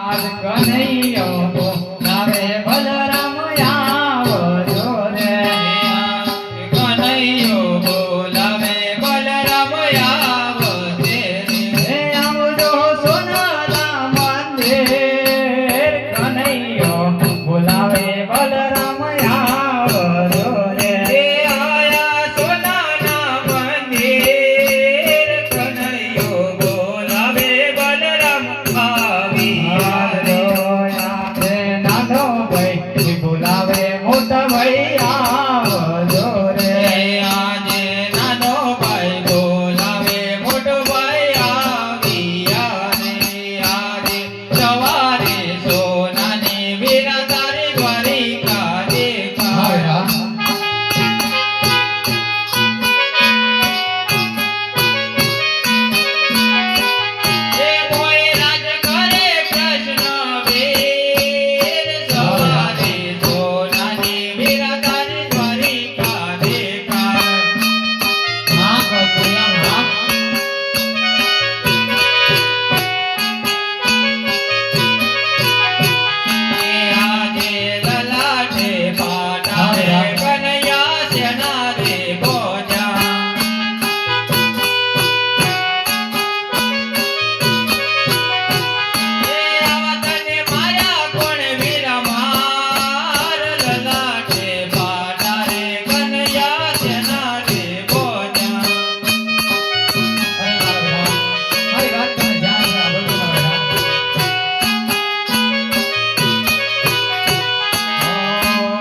આજ કનૈયો બોલાવે બલરામ આવજો રે કનૈયો બોલાવે બલરામ આવજે રે આવજો સોનાના મંદિર કનૈયો બોલાવે બલરામ આવજો રે આયા સોનાના મંદિર કનૈયો બોલાવે બલરામ નાનો ભાઈ બોલાવે મોટા ભાઈ આવજો રે આજે નાનો ભાઈ બોલાવે મોટો ભાઈ આવ્યા રે આજે સવારે સોનાની વીરા તારી દ્વારિકા દેખાયા એ કોઈ રાજ કરે કૃષ્ણ વીર સવારે સોનાની વીરા તારી દ્વારિકા દેખાયા હા કનૈયા આજે લલાટે પાટારે કનૈયા સેના રે બોજા એ આવતને માયા કોણ વીરમાર લલાટે પાટારે કનૈયા સેના રે બોજા મારી વાત તમે ધ્યાન થી સાંભળજો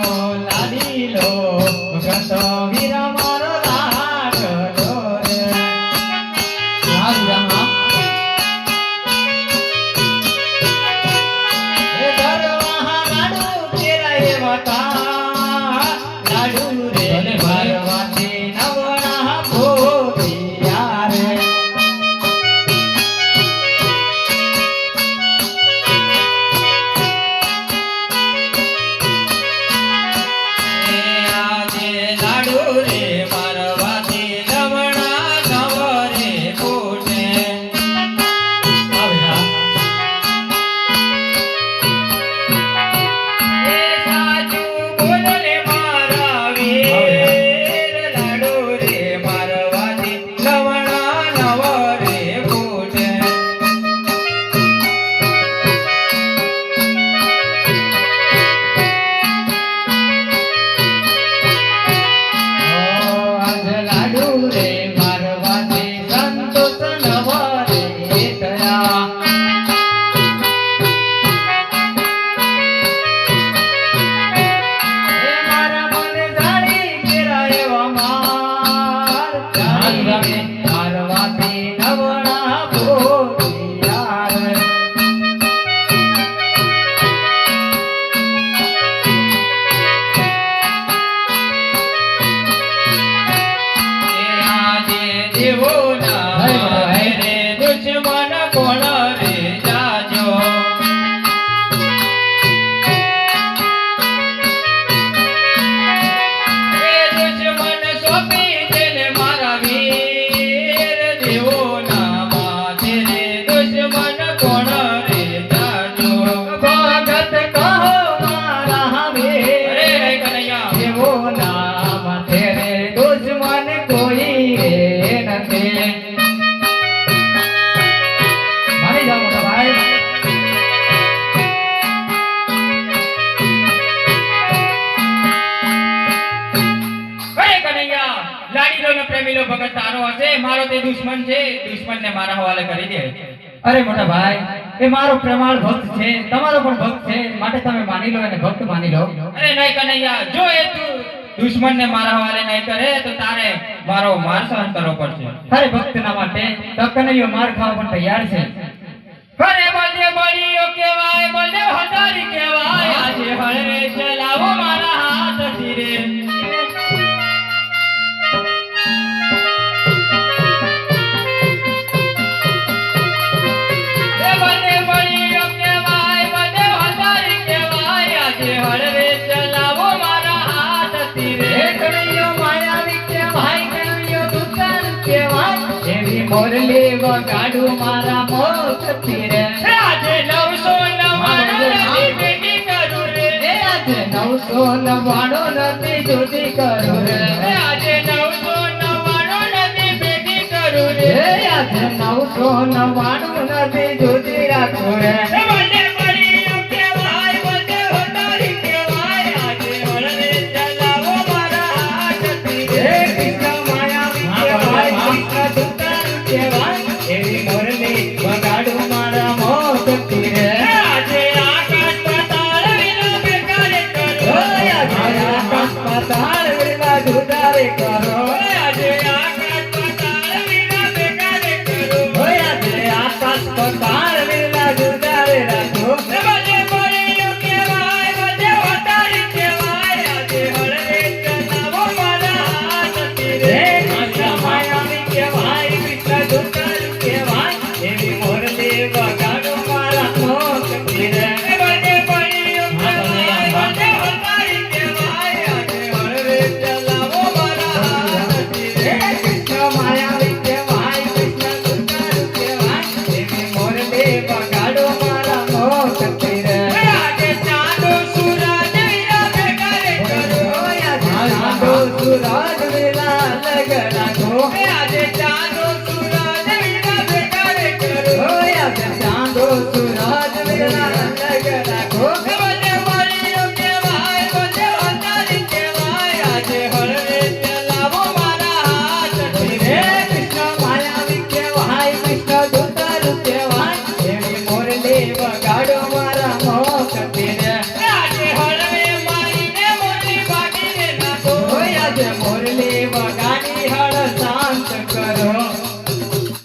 ઓ લાડીલો ભગતો વીરા મારો લાડલો રે હા વીરા એ દરવાહા લાડુ કેરાય વતા લાડુ રે ભરવાથી નવણા ભોગિયા રે એ આજે લાડુ રે મારવાથી લમણા નવરે ફૂટે એ સાચું બોલને મારા વીર લાડુ રે મારવાથી લમણા નવરે ફૂટે આજ લાડુ રે મારવાથી સંતોષ નવરે થયા એ મારા મને જાણી કેરાય વમાર જાણી મારવાથી નવણા ભોગિયા રે એ આજે દેવોના રે દુશ્મન કોણ રે જાજો એ દુશ્મન સોંપી દેલે મારા વીર દેવોના માથે રે દુશ્મન કોણ રે જાજો ભગત કહો મારા વીર અરે કનૈયા એવો નામ તેરે દુશ્મન કોઈ રે નથી મારી જાઓ મોટા ભાઈ અરે કનૈયા લાડીલો ને પ્રેમીલો ભગત તારો હશે મારો તે દુશ્મન છે દુશ્મનને મારા હવાલે કરી દે અરે મોટા ભાઈ એ મારો પ્રમાણ ભક્ત છે તમારો પણ ભક્ત છે માટે તમે માની લો અને ભક્ત માની લો અરે નહીં કનૈયા જો એ તું દુશ્મનને મારા હવાલે નહીં કરે તો તારે મારો માર સહન કરવો પડશે અરે ભક્તના માટે તો કનૈયો માર ખાવા પણ તૈયાર છે અરે બળદેવ બળીઓ કહેવાય બળદેવ હજારી કહેવાય આજે હળવે ચલાવો મારા હાથથી રે એ બળદેવ બળીઓ કહેવાય બળદેવ હજારી કહેવાય આજે હળવે ચલાવો મારા હાથથી રે એ કનૈયો માયાવી કહેવાય કનૈયો દુકાન કહેવાય એવી મોરલી વગાડું મારા મોખથી રે આજે 999 999 નથી જુદી કરું રે આજે 999 નથી ભેગી કરું રે આજે 999 નથી જુદી રાખું રે